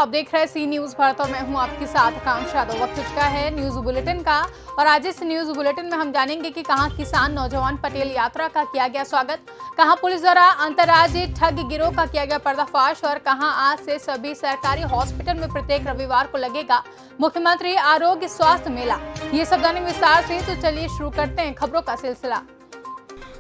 आप देख रहे हैं सी न्यूज भारत और मैं हूं आपके साथ आकांक्षा यादव। वक्त हो चुका है न्यूज बुलेटिन का और आज इस न्यूज बुलेटिन में हम जानेंगे कि कहां किसान नौजवान पटेल यात्रा का किया गया स्वागत, कहां पुलिस द्वारा अंतर्राज्यीय ठग गिरोह का किया गया पर्दाफाश और कहां आज से सभी सरकारी हॉस्पिटल में प्रत्येक रविवार को लगेगा मुख्यमंत्री आरोग्य स्वास्थ्य मेला। ये सब जानेंगे विस्तार से, तो चलिए शुरू करते हैं खबरों का सिलसिला।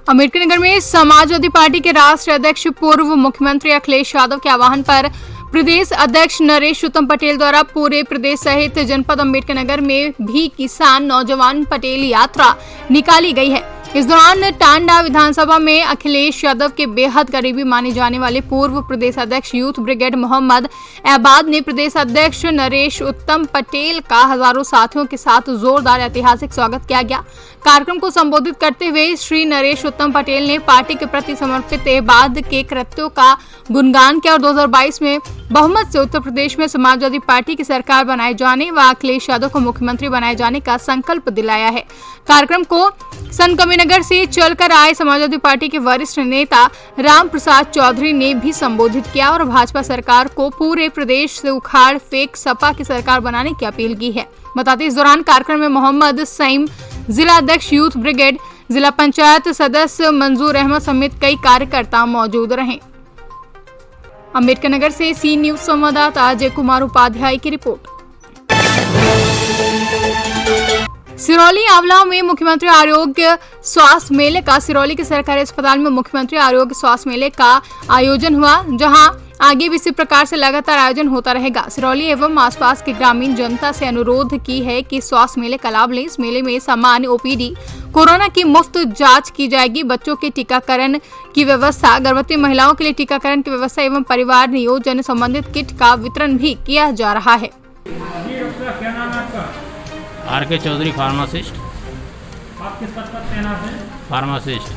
अम्बेडकर नगर में समाजवादी पार्टी के राष्ट्रीय अध्यक्ष पूर्व मुख्यमंत्री अखिलेश यादव के आह्वान पर प्रदेश अध्यक्ष नरेश उत्तम पटेल द्वारा पूरे प्रदेश सहित जनपद अम्बेडकर नगर में भी किसान नौजवान पटेल यात्रा निकाली गई है। इस दौरान टांडा विधानसभा में अखिलेश यादव के बेहद करीबी माने जाने वाले पूर्व प्रदेश अध्यक्ष यूथ ब्रिगेड मोहम्मद एबाद ने प्रदेश अध्यक्ष नरेश उत्तम पटेल का हजारों साथियों के साथ जोरदार ऐतिहासिक स्वागत किया गया। कार्यक्रम को संबोधित करते हुए श्री नरेश उत्तम पटेल ने पार्टी के प्रति समर्पित एबाद के कृत्यों का गुणगान किया और 2022 में बहुमत से उत्तर प्रदेश में समाजवादी पार्टी की सरकार बनाए जाने व अखिलेश यादव को मुख्यमंत्री बनाए जाने का संकल्प दिलाया है। कार्यक्रम को संतकबीरनगर से चलकर आए समाजवादी पार्टी के वरिष्ठ नेता राम प्रसाद चौधरी ने भी संबोधित किया और भाजपा सरकार को पूरे प्रदेश से उखाड़ फेंक सपा की सरकार बनाने की अपील की है। बताते इस दौरान कार्यक्रम में मोहम्मद सईम जिला अध्यक्ष यूथ ब्रिगेड, जिला पंचायत सदस्य मंजूर अहमद समेत कई कार्यकर्ता मौजूद रहे। अम्बेडकर नगर से सी न्यूज संवाददाता अजय कुमार उपाध्याय की रिपोर्ट। सिरौली आंवलाव में मुख्यमंत्री आरोग्य स्वास्थ्य मेले का सिरौली के सरकारी अस्पताल में मुख्यमंत्री आरोग्य स्वास्थ्य मेले का आयोजन हुआ, जहां आगे भी इसी प्रकार से लगातार आयोजन होता रहेगा। सिरौली एवं आसपास की ग्रामीण जनता से अनुरोध की है कि स्वास्थ्य मेले का लाभ लें। इस मेले में सामान्य ओपीडी, कोरोना की मुफ्त जांच की जाएगी, बच्चों के टीकाकरण की व्यवस्था, गर्भवती महिलाओं के लिए टीकाकरण की व्यवस्था एवं परिवार नियोजन संबंधित किट का वितरण भी किया जा रहा है। क्या नाम है आपका? आर.के. चौधरी, फार्मासिस्ट। आप किस पद पर तैनात हैं? फार्मासिस्ट।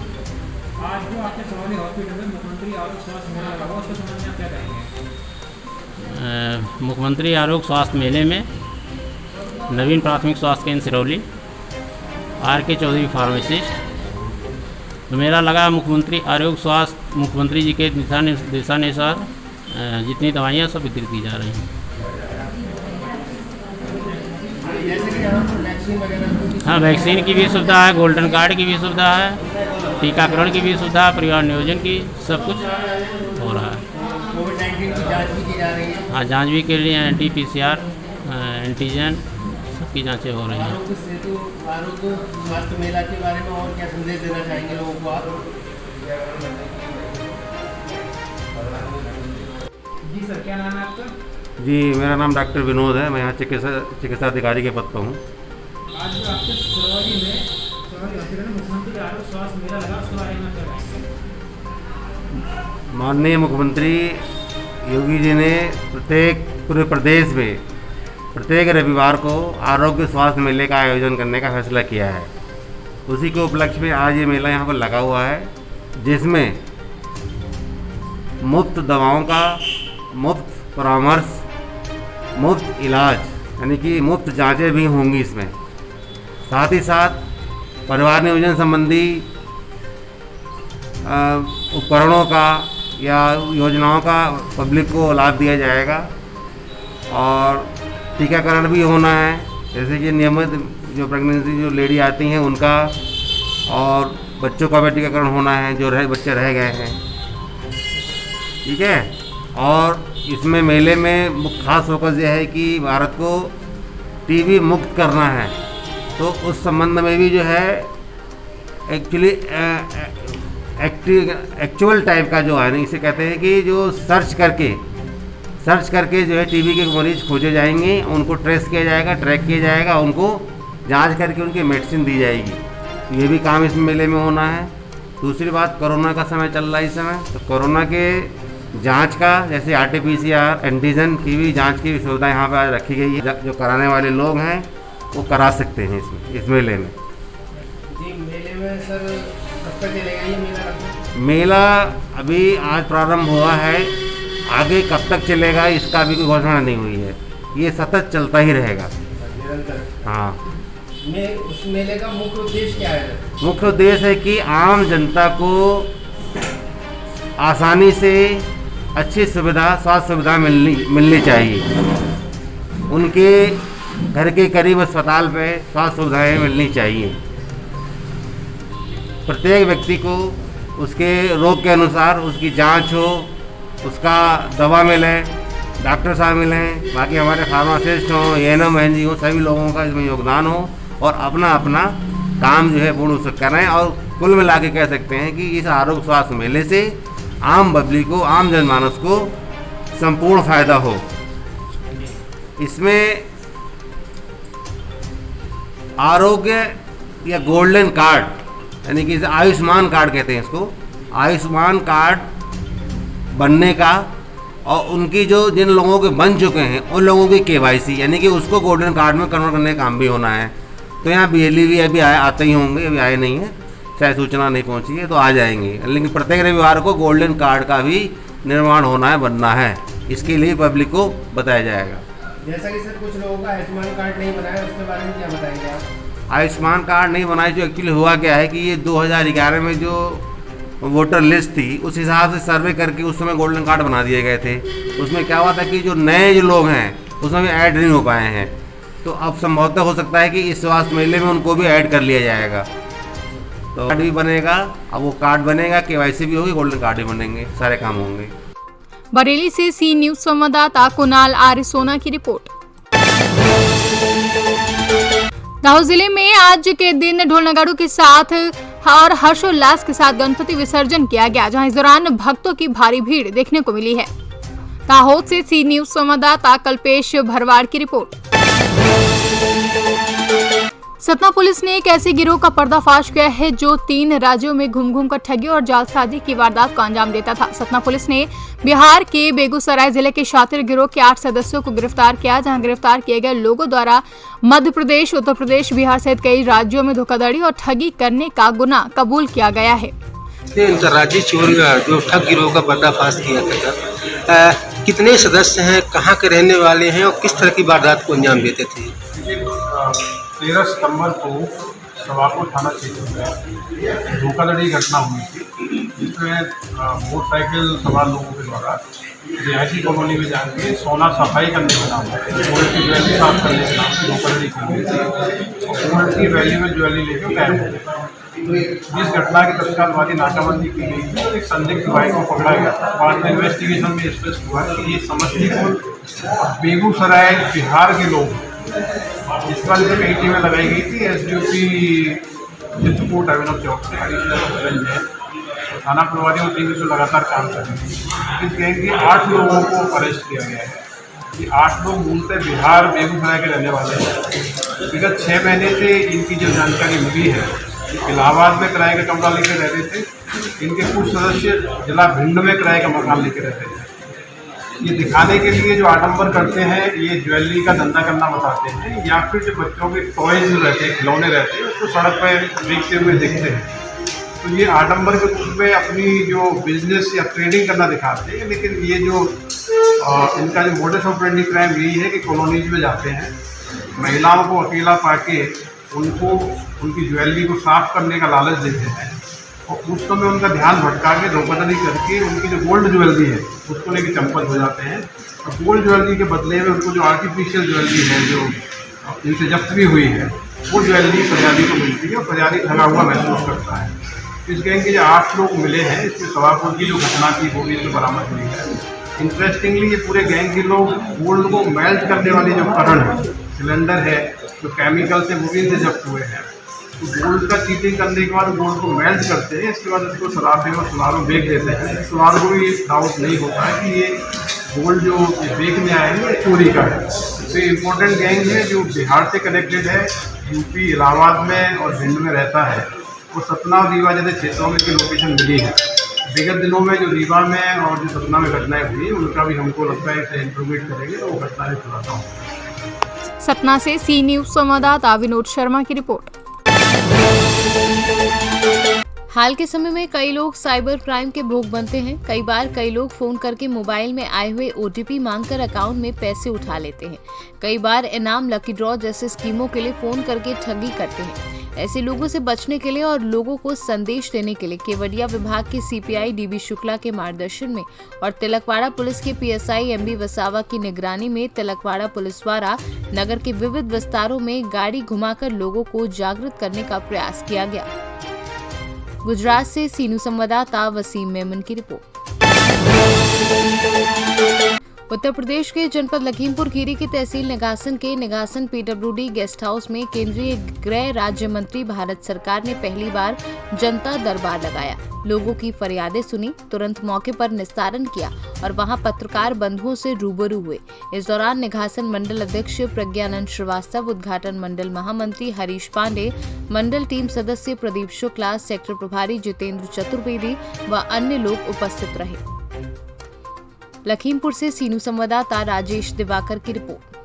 आज जो आपके सिरौली हॉस्पिटल में मुख्यमंत्री आरोग्य स्वास्थ्य मेला लगा उसके संबंध में आप क्या कहेंगे? मुख्यमंत्री आरोग्य स्वास्थ्य मेले में नवीन प्राथमिक स्वास्थ्य केंद्र सिरौली, आर.के. चौधरी, फार्मासिस्ट। तो मेला लगा मुख्यमंत्री आरोग्य स्वास्थ्य, मुख्यमंत्री जी के दिशानुसार जितनी दवाइयाँ सब वितरित की जा रही हैं। हाँ, वैक्सीन की भी सुविधा है, गोल्डन कार्ड की भी सुविधा है, टीकाकरण की भी सुविधा, परिवार नियोजन की, सब कुछ हो रहा है। कोविड-19 की जांच भी की जा रही है। हाँ, जांच भी के लिए RT-PCR, एंटीजन सबकी जांचें हो रही हैं। आरोग्य स्वास्थ्य मेला के बारे में और क्या संदेश देना चाहेंगे लोगों को आप? जी सर, क्या नाम है आपका? जी, मेरा नाम डॉक्टर विनोद है। मैं यहाँ चिकित्सा अधिकारी के पद पर हूँ। आज जो आपके सिरौली हॉस्पिटल में मुख्यमंत्री आरोग्य स्वास्थ्य मेला लगा उसके बारे में क्या कहेंगे? माननीय मुख्यमंत्री योगी जी ने पूरे प्रदेश में प्रत्येक रविवार को आरोग्य स्वास्थ्य मेले का आयोजन करने का फैसला किया है। उसी के उपलक्ष्य में आज ये मेला यहाँ पर लगा हुआ है, जिसमें मुफ्त दवाओं का, मुफ्त परामर्श, मुफ्त इलाज यानी कि मुफ्त जांचें भी होंगी इसमें। साथ ही साथ परिवार नियोजन संबंधी उपकरणों का या योजनाओं का पब्लिक को लाभ दिया जाएगा और टीकाकरण भी होना है, जैसे कि नियमित जो प्रेगनेंसी जो लेडी आती हैं उनका, और बच्चों का भी टीकाकरण होना है जो बच्चे रह गए हैं। ठीक है, और इसमें मेले में खास फोकस यह है कि भारत को टीबी मुक्त करना है, तो उस संबंध में भी जो है एक्चुअली एक्चुअल टाइप का जो है ना, इसे कहते हैं कि जो सर्च करके जो है टीबी के मरीज खोजे जाएंगे, उनको ट्रेस किया जाएगा, ट्रैक किया जाएगा, उनको जांच करके उनकी मेडिसिन दी जाएगी। ये भी काम इस मेले में होना है। दूसरी बात, कोरोना का समय चल रहा है इस समय, तो कोरोना के जांच का जैसे RT-PCR, एंटीजन की भी जांच की सुविधा यहाँ पर आज रखी गई है। जो कराने वाले लोग हैं वो करा सकते हैं इस मेले में। जी, मेले में सर कब तक चलेगा ये मेला? मेला अभी आज प्रारंभ हुआ है, आगे कब तक चलेगा इसका अभी कोई घोषणा नहीं हुई है। ये सतत चलता ही रहेगा। हाँ, उस मेले का मुख्य उद्देश्य क्या है? मुख्य उद्देश्य है कि आम जनता को आसानी से अच्छी सुविधा, स्वास्थ्य सुविधा मिलनी चाहिए। उनके घर के करीब अस्पताल पे स्वास्थ्य सुविधाएँ मिलनी चाहिए। प्रत्येक व्यक्ति को उसके रोग के अनुसार उसकी जांच हो, उसका दवा मिले, डॉक्टर साहब मिलें, बाकी हमारे फार्मासिस्ट हों, ANM NG हो, सभी लोगों का इसमें योगदान हो और अपना अपना काम जो है पूर्ण रूप से करें। और कुल मिला के कह सकते हैं कि इस आरोग्य स्वास्थ्य मेले से आम पब्लिक को, आम जनमानस को संपूर्ण फायदा हो। इसमें आरोग्य या गोल्डन कार्ड, यानी कि आयुष्मान कार्ड कहते हैं इसको, आयुष्मान कार्ड बनने का और उनकी जो जिन लोगों के बन चुके हैं उन लोगों की KYC, यानी कि उसको गोल्डन कार्ड में कन्वर्ट करने का काम भी होना है। तो यहाँ BLE भी अभी आते ही होंगे, अभी आए नहीं हैं, शायद सूचना नहीं पहुँची है, तो आ जाएंगे। लेकिन प्रत्येक रविवार को गोल्डन कार्ड का भी निर्माण होना है, बनना है। इसके लिए पब्लिक को बताया जाएगा। जैसा कि सर कुछ लोगों का आयुष्मान कार्ड नहीं बनाया, उसके बारे में क्या बताएंगे आप? आयुष्मान कार्ड नहीं बनाए, जो एक्चुअली हुआ क्या है कि ये 2011 में जो वोटर लिस्ट थी उस हिसाब से सर्वे करके उस समय गोल्डन कार्ड बना दिए गए थे। उसमें क्या हुआ था कि जो नए जो लोग हैं उसमें भी ऐड नहीं हो पाए हैं। तो अब संभवतः हो सकता है कि इस स्वास्थ्य मेले में उनको भी ऐड कर लिया जाएगा। तो कार्ड भी बनेगा, अब वो कार्ड बनेगा, KYC भी होगी, गोल्डन कार्ड भी बनेंगे, सारे काम होंगे। बरेली से सी न्यूज संवाददाता कुणाल आर्य सोना की रिपोर्ट। दाहोद जिले में आज के दिन ढोल नगाड़ों के साथ और हर्षोल्लास के साथ गणपति विसर्जन किया गया, जहां इस दौरान भक्तों की भारी भीड़ देखने को मिली है। दाहोद से सी न्यूज संवाददाता कल्पेश भरवाड़ की रिपोर्ट। सतना पुलिस ने एक ऐसे गिरोह का पर्दाफाश किया है जो 3 राज्यों में घूम कर ठगी और जालसाजी की वारदात को अंजाम देता था। सतना पुलिस ने बिहार के बेगूसराय जिले के शातिर गिरोह के 8 सदस्यों को गिरफ्तार किया, जहां गिरफ्तार किए गए लोगों द्वारा मध्य प्रदेश, उत्तर प्रदेश, बिहार सहित कई राज्यों में धोखाधड़ी और ठगी करने का गुनाह कबूल किया गया है। अंतर्राज्यीय चोर जो ठग गिरोह का पर्दाफाश किया था, कितने सदस्य हैं, कहाँ के रहने वाले हैं और किस तरह की वारदात को अंजाम देते थे? 13 सितंबर को सवापुर थाना क्षेत्र में धोखाधड़ी घटना हुई थी, जिसमें मोटरसाइकिल सवार लोगों के द्वारा रिहायशी कॉलोनी में जाके सोना सफाई करने के नाम पर, गोल्ड की ज्वेलरी साफ करने के नाम पर धोखाधड़ी की गई थी और गोल्ड की वैल्यू में ज्वेलरी लेकर गायब हो गए। जिस घटना की तत्काल वादी नाकाबंदी की गई थी और एक संदिग्ध भाई को पकड़ा गया था। बाद में इन्वेस्टिगेशन में स्पष्ट हुआ कि ये समस्तीपुर, बेगूसराय, बिहार के लोग, इस बार जो कई टीमें लगाई गई थी, SDOP चित्रकूट अभिनव चौक से, एडिशनल थाना प्रभारी और टीम से लगातार काम कर रही है। इस गैंग के 8 लोगों को अरेस्ट किया गया है। ये 8 लोग मूलतः बिहार, बेगूसराय के रहने वाले हैं। विगत 6 महीने से इनकी जो जानकारी मिली है, इलाहाबाद में किराए का कमरा लेकर रह रहे थे। इनके कुछ सदस्य जिला भिंड में किराए का मकान लेकर रहते थे। ये दिखाने के लिए जो आडंबर करते हैं, ये ज्वेलरी का धंधा करना बताते हैं, या फिर जो बच्चों के टॉयज रहते हैं, खिलौने रहते हैं, उसको सड़क पर बेचते हुए दिखते हैं। तो ये आडंबर के रूप में अपनी जो बिजनेस या ट्रेडिंग करना दिखाते हैं। लेकिन ये जो इनका जो मोडस ऑपरेंडी क्राइम यही है कि कॉलोनीज में जाते हैं, महिलाओं को अकेला पाके उनको उनकी ज्वेलरी को साफ करने का लालच देते हैं और उस समय उनका ध्यान भटका के धोखाधड़ी करके उनकी जो गोल्ड ज्वेलरी है उसको लेके चंपत हो जाते हैं। और गोल्ड ज्वेलरी के बदले में उनको जो आर्टिफिशियल ज्वेलरी है जो इनसे जब्त भी हुई है, वो ज्वेलरी फरियादी को मिलती है और फरियादी ठगा हुआ महसूस करता है। इस गैंग के जो 8 लोग मिले हैं, इसमें सवापुर की जो घटना थी वो भी इसमें बरामद हुई है। इंटरेस्टिंगली ये पूरे गैंग के लोग गोल्ड को मेल्ट करने वाले जो उपकरण है, सिलेंडर है, जो केमिकल से वो भी इनसे जब्त हुए हैं। तो गोल्ड का चीटिंग करने के बाद गोल्ड को मेल्ट करते हैं, इसके बाद इसको शराब और सुनारों बेच देते हैं। सुनारों को भी ये डाउट नहीं होता है कि ये गोल्ड जो बेचने आए हैं ये चोरी का है। तो इम्पोर्टेंट गैंग है जो बिहार से कनेक्टेड है, यूपी, इलाहाबाद में और भिंड में रहता है। वो सतना और रीवा जैसे क्षेत्रों में की लोकेशन मिली है। विगत दिनों में जो रीवा में और जो सतना में घटनाएं हुई उनका भी हमको लगता है इसे इंट्रोगेट करेंगे तो वो घटनाएं खुलासा होंगी। सतना से सी न्यूज संवाददाता विनोद शर्मा की रिपोर्ट। हाल के समय में कई लोग साइबर क्राइम के भोग बनते हैं। कई बार कई लोग फोन करके मोबाइल में आए हुए OTP मांगकर अकाउंट में पैसे उठा लेते हैं। कई बार इनाम, लकी ड्रॉ जैसे स्कीमों के लिए फोन करके ठगी करते हैं। ऐसे लोगों से बचने के लिए और लोगों को संदेश देने के लिए केवड़िया विभाग के सीपीआई डीबी शुक्ला के मार्गदर्शन में और तिलकवाड़ा पुलिस के पीएसआई एमबी वसावा की निगरानी में तिलकवाड़ा पुलिस द्वारा नगर के विविध विस्तारों में गाड़ी घुमाकर लोगों को जागृत करने का प्रयास किया गया। गुजरात से सीनू संवाददाता वसीम मेमन की रिपोर्ट। उत्तर प्रदेश के जनपद लखीमपुर खीरी की तहसील निगासन के निगासन पीडब्ल्यूडी गेस्ट हाउस में केंद्रीय गृह राज्य मंत्री भारत सरकार ने पहली बार जनता दरबार लगाया, लोगों की फरियादें सुनी, तुरंत मौके पर निस्तारण किया और वहां पत्रकार बंधुओं से रूबरू हुए। इस दौरान निगासन मंडल अध्यक्ष प्रज्ञानंद श्रीवास्तव, उद्घाटन मंडल महामंत्री हरीश पांडे, मंडल टीम सदस्य प्रदीप शुक्ला, सेक्टर प्रभारी जितेंद्र चतुर्वेदी व अन्य लोग उपस्थित रहे। लखीमपुर से सीनू संवाददाता राजेश दिवाकर की रिपोर्ट।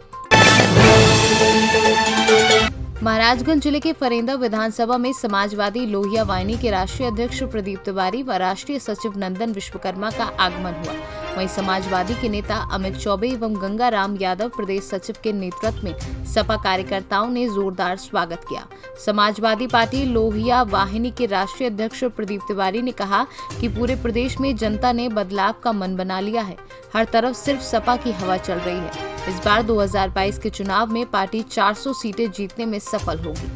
महाराजगंज जिले के फरेंदा विधानसभा में समाजवादी लोहिया वाहिनी के राष्ट्रीय अध्यक्ष प्रदीप तिवारी व राष्ट्रीय सचिव नंदन विश्वकर्मा का आगमन हुआ। वहीं समाजवादी के नेता अमित चौबे एवं गंगाराम यादव प्रदेश सचिव के नेतृत्व में सपा कार्यकर्ताओं ने जोरदार स्वागत किया। समाजवादी पार्टी लोहिया वाहिनी के राष्ट्रीय अध्यक्ष प्रदीप तिवारी ने कहा कि पूरे प्रदेश में जनता ने बदलाव का मन बना लिया है, हर तरफ सिर्फ सपा की हवा चल रही है। इस बार 2022 के चुनाव में पार्टी 400 सीटें जीतने में सफल होगी।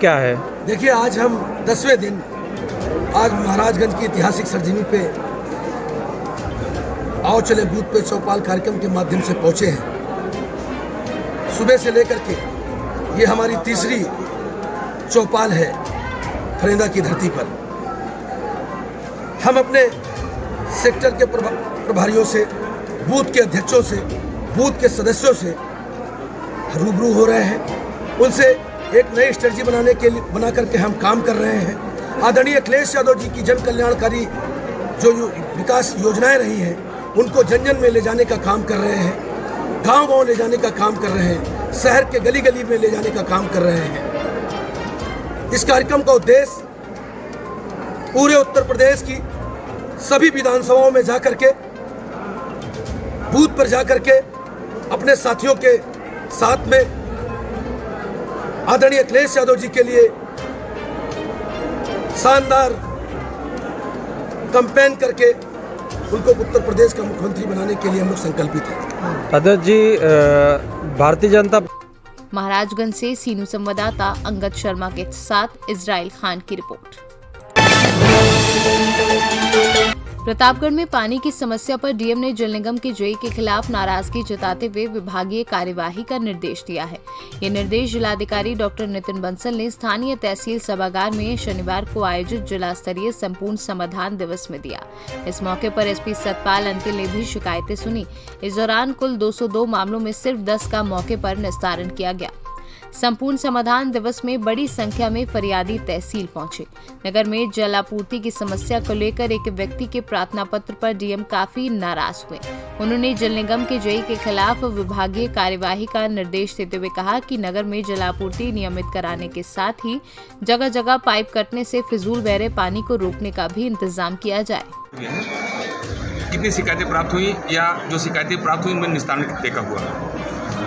क्या है? देखिए, आज हम 10वें दिन आज महाराजगंज की ऐतिहासिक सरजमी पे आओ चले बूथ पे चौपाल कार्यक्रम के माध्यम से पहुंचे हैं। सुबह से लेकर के ये हमारी तीसरी चौपाल है फरेंदा की धरती पर। हम अपने सेक्टर के प्रभारियों से, बूथ के अध्यक्षों से, बूथ के सदस्यों से रूबरू हो रहे हैं। उनसे एक नई स्ट्रेटजी बना करके हम काम कर रहे हैं। आदरणीय अखिलेश यादव जी की जन कल्याणकारी जो विकास योजनाएं रही हैं, उनको जन जन में ले जाने का काम कर रहे हैं, गांव-गांव ले जाने का काम कर रहे हैं, शहर के गली गली में ले जाने का काम कर रहे हैं। इस कार्यक्रम का उद्देश्य पूरे उत्तर प्रदेश की सभी विधानसभाओं में जाकर के, बूथ पर जाकर के अपने साथियों के साथ में आदरणीय अखिलेश यादव जी के लिए शानदार कैंपेन करके उनको उत्तर प्रदेश का मुख्यमंत्री बनाने के लिए हम लोग संकल्पित हैं। अध्यक्ष जी, भारतीय जनता महाराजगंज से सीनू संवाददाता अंगद शर्मा के साथ इजराइल खान की रिपोर्ट। प्रतापगढ़ में पानी की समस्या पर डीएम ने जल निगम के जेई के खिलाफ नाराजगी जताते हुए विभागीय कार्यवाही का निर्देश दिया है। ये निर्देश जिलाधिकारी डॉक्टर नितिन बंसल ने स्थानीय तहसील सभागार में शनिवार को आयोजित जिला स्तरीय संपूर्ण समाधान दिवस में दिया। इस मौके पर एसपी सतपाल अंतिल ने भी शिकायतें सुनी। इस दौरान कुल 202 मामलों में सिर्फ 10 का मौके पर निस्तारण किया गया। संपूर्ण समाधान दिवस में बड़ी संख्या में फरियादी तहसील पहुंचे। नगर में जल आपूर्ति की समस्या को लेकर एक व्यक्ति के प्रार्थना पत्र पर डीएम काफी नाराज हुए। उन्होंने जल निगम के जेई के खिलाफ विभागीय कार्यवाही का निर्देश देते हुए कहा कि नगर में जलापूर्ति नियमित कराने के साथ ही जगह जगह पाइप कटने से फिजूल बह रहे पानी को रोकने का भी इंतजाम किया जाए। कितनी शिकायतें प्राप्त हुई या जो शिकायतें प्राप्त हुई उनमें निस्तारण कितने का हुआ?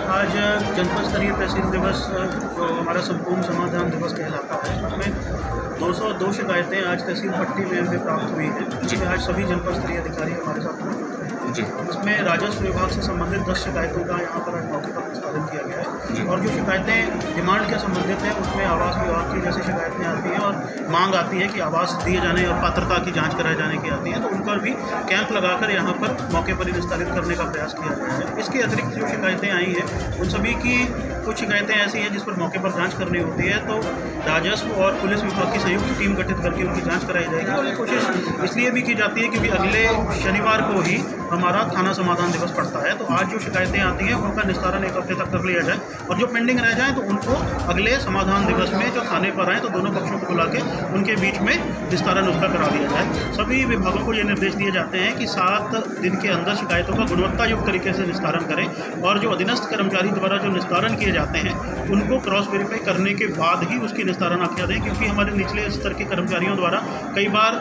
आज जनपद स्तरीय तहसील दिवस जो हमारा संपूर्ण समाधान दिवस कहलाता है, उसमें 202 शिकायतें आज तहसील पट्टी में हमें प्राप्त हुई हैं, जिसमें आज सभी जनपद स्तरीय अधिकारी हमारे साथ मौजूद हैं। इसमें राजस्व विभाग से संबंधित 10 शिकायतों का यहाँ पर आज मौके पर निस्तारण किया गया है और जो शिकायतें डिमांड के संबंधित हैं उसमें आवास विभाग की जैसे शिकायतें आती हैं और मांग आती है कि आवास दिए जाने और पात्रता की जाँच कराए जाने की आती है, तो उन पर भी कैंप लगाकर यहाँ पर मौके पर ही निस्तारित करने का प्रयास किया गया है। इसके अतिरिक्त जो शिकायतें आई हैं उन सभी की कुछ शिकायतें ऐसी हैं जिस पर मौके पर जांच करनी होती है, तो राजस्व और पुलिस विभाग की संयुक्त टीम गठित करके उनकी जांच कराई जाएगी। और ये कोशिश इसलिए भी की जाती है क्योंकि अगले शनिवार को ही हमारा थाना समाधान दिवस पड़ता है, तो आज जो शिकायतें आती हैं उनका निस्तारण एक हफ्ते तक कर लिया जाए और जो पेंडिंग रह जाए तो उनको अगले समाधान दिवस में जो थाने पर आए तो दोनों पक्षों को बुला के उनके बीच में निस्तारण उसका करा दिया जाए। सभी विभागों को ये निर्देश दिए जाते हैं कि 7 दिन के अंदर शिकायतों का गुणवत्तायुक्त तरीके से निस्तारण करें और जो अधीनस्थ कर्मचारी द्वारा जो निस्तारण किए जाते हैं उनको क्रॉस वेरीफाई करने के बाद ही उसकी निस्तारण आख्या दें, क्योंकि हमारे निचले स्तर के कर्मचारियों द्वारा कई बार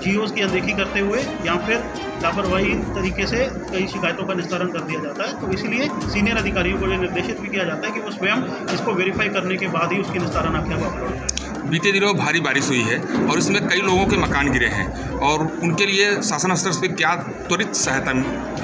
जीओस की अनदेखी करते हुए या फिर लापरवाही तरीके तरीके से कई शिकायतों का निस्तारण कर दिया जाता है। तो इसलिए सीनियर अधिकारियों को ये निर्देशित भी किया जाता है कि वो स्वयं इसको वेरीफाई करने के बाद ही उसकी निस्तारण आख्या को अपलोड करें। बीते दिनों भारी बारिश हुई है और इसमें कई लोगों के मकान गिरे हैं और उनके लिए शासन स्तर से क्या त्वरित सहायता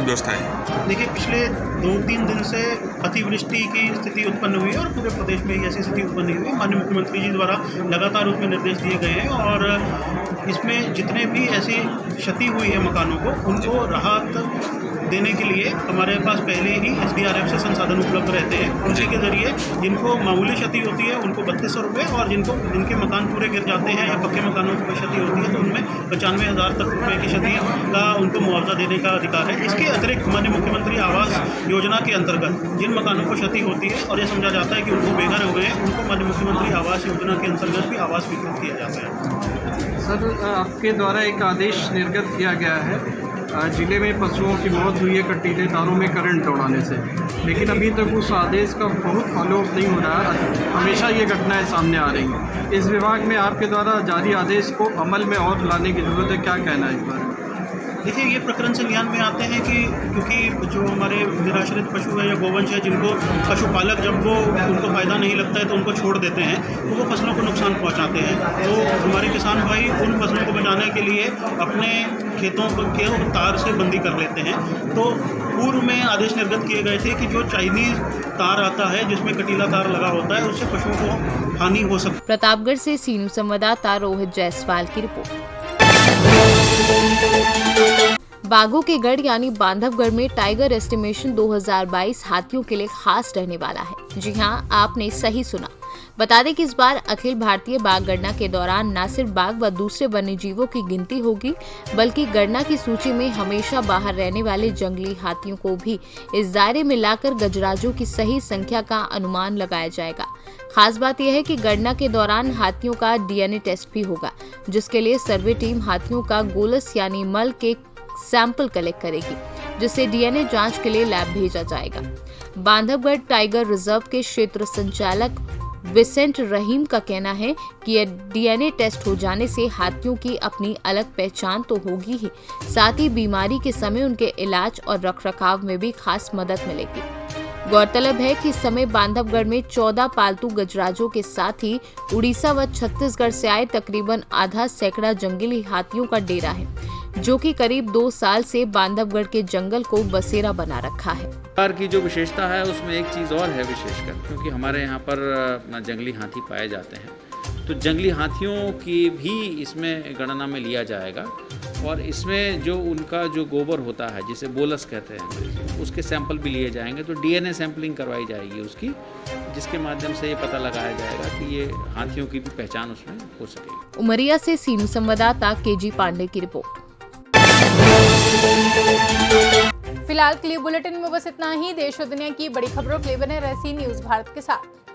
व्यवस्था है? देखिए, पिछले 2-3 दिन से अतिवृष्टि की स्थिति उत्पन्न हुई है और पूरे प्रदेश में ऐसी स्थिति उत्पन्न हुई है। माननीय मुख्यमंत्री जी द्वारा लगातार उसमें निर्देश दिए गए हैं और इसमें जितने भी ऐसी क्षति हुई है मकानों को, उनको राहत देने के लिए हमारे पास पहले ही SDRF से संसाधन उपलब्ध रहते हैं। उसी के जरिए जिनको मामूली क्षति होती है उनको 3200 रुपये और जिनके मकान पूरे गिर जाते हैं या पक्के मकानों की क्षति होती है तो उनमें 95,000 तक रुपये की क्षति का उनको मुआवजा देने का अधिकार है। इसके अतिरिक्त माननीय मुख्यमंत्री आवास योजना के अंतर्गत जिन मकानों को क्षति होती है और ये समझा जाता है कि उनको बेघर हो गए हैं, उनको माननीय मुख्यमंत्री आवास योजना के अंतर्गत भी आवास वितरित किया जाता है। सर, आपके द्वारा एक आदेश निर्गत किया गया है, जिले में पशुओं की मौत हुई है कंटीले तारों में करंट दौड़ाने से, लेकिन अभी तक उस आदेश का बहुत फॉलोअप नहीं हो रहा है। हमेशा ये घटनाएं सामने आ रही हैं। इस विभाग में आपके द्वारा जारी आदेश को अमल में और लाने की ज़रूरत है, क्या कहना है इस बारे में? देखिए, ये प्रकरण संज्ञान में आते हैं कि क्योंकि जो हमारे निराश्रित पशु है या गोवंश है, जिनको पशुपालक जब वो उनको फ़ायदा नहीं लगता है तो उनको छोड़ देते हैं, तो वो फसलों को नुकसान पहुंचाते हैं। तो हमारे किसान भाई उन फसलों को बचाने के लिए अपने खेतों के तार से बंदी कर लेते हैं। तो पूर्व में आदेश निर्गत किए गए थे कि जो चाइनीज़ तार आता है जिसमें कटीला तार लगा होता है, उससे पशुओं को हानि हो सकती है। प्रतापगढ़ से सीनू संवाददाता रोहित जायसवाल की रिपोर्ट। बाघों के गढ़ यानी बांधवगढ़ में टाइगर एस्टिमेशन 2022 हाथियों के लिए खास रहने वाला है। जी हां, आपने सही सुना। बता दें कि इस बार अखिल भारतीय बाघ गणना के दौरान न सिर्फ बाघ व दूसरे वन्य जीवों की गिनती होगी, बल्कि गणना की सूची में हमेशा बाहर रहने वाले जंगली हाथियों को भी इस दायरे में लाकर गजराजों की सही संख्या का अनुमान लगाया जाएगा। खास बात यह है कि गणना के दौरान हाथियों का DNA टेस्ट भी होगा, जिसके लिए सर्वे टीम हाथियों का गोलस यानी मल के सैंपल कलेक्ट करेगी, जिसे DNA जांच के लिए लैब भेजा जाएगा। बांधवगढ़ टाइगर रिजर्व के क्षेत्र संचालक विसेंट रहीम का कहना है कि यह DNA टेस्ट हो जाने से हाथियों की अपनी अलग पहचान तो होगी ही, साथ ही बीमारी के समय उनके इलाज और रखरखाव में भी खास मदद मिलेगी। गौरतलब है कि इस समय बांधवगढ़ में 14 पालतू गजराजों के साथ ही उड़ीसा व छत्तीसगढ़ से आए तकरीबन आधा सैकड़ा जंगली हाथियों का डेरा है, जो कि करीब 2 साल से बांधवगढ़ के जंगल को बसेरा बना रखा है। की जो विशेषता है उसमें एक चीज़ और है विशेषकर, क्योंकि हमारे यहाँ पर जंगली हाथी पाए जाते हैं, तो जंगली हाथियों की भी इसमें गणना में लिया जाएगा और इसमें जो उनका जो गोबर होता है जिसे बोलस कहते हैं, उसके सैंपल भी लिए जाएंगे। तो DNA सैंपलिंग करवाई जाएगी उसकी, जिसके माध्यम से ये पता लगाया जाएगा कि ये हाथियों की भी पहचान उसमें हो सकेगी। उमरिया से सीनू संवाददाता KG पांडे की रिपोर्ट। फिलहाल के लिए बुलेटिन में बस इतना ही। देश और दुनिया की बड़ी खबरों के लिए बने रहे न्यूज़ भारत के साथ।